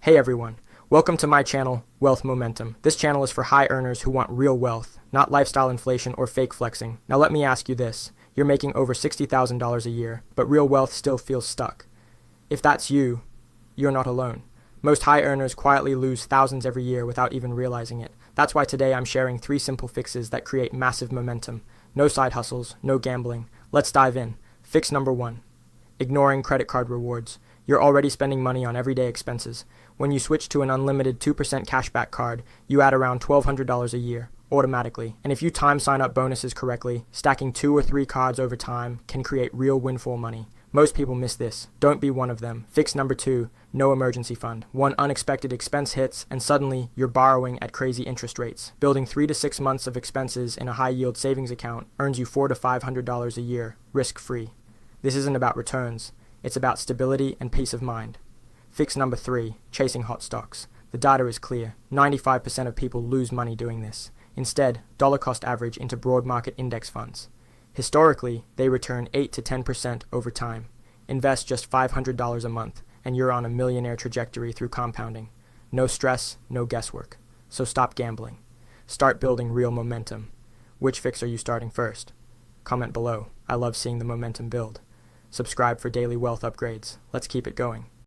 Hey everyone, welcome to my channel, Wealth Momentum. This channel is for high earners who want real wealth, not lifestyle inflation or fake flexing. Now let me ask you this, you're making over $60,000 a year, but real wealth still feels stuck. If that's you, you're not alone. Most high earners quietly lose thousands every year without even realizing it. That's why today I'm sharing 3 simple fixes that create massive momentum. No side hustles, no gambling. Let's dive in. Fix number 1. Ignoring credit card rewards. You're already spending money on everyday expenses. When you switch to an unlimited 2% cashback card, you add around $1,200 a year, automatically. And if you time sign up bonuses correctly, stacking 2 or 3 cards over time can create real windfall money. Most people miss this. Don't be one of them. Fix number 2, no emergency fund. One unexpected expense hits, and suddenly you're borrowing at crazy interest rates. Building 3 to 6 months of expenses in a high-yield savings account earns you $400 to $500 a year, risk-free. This isn't about returns. It's about stability and peace of mind. Fix number 3, chasing hot stocks. The data is clear. 95% of people lose money doing this. Instead, dollar cost average into broad market index funds. Historically, they return 8 to 10% over time. Invest just $500 a month, and you're on a millionaire trajectory through compounding. No stress, no guesswork. So stop gambling. Start building real momentum. Which fix are you starting first? Comment below. I love seeing the momentum build. Subscribe for daily wealth upgrades. Let's keep it going.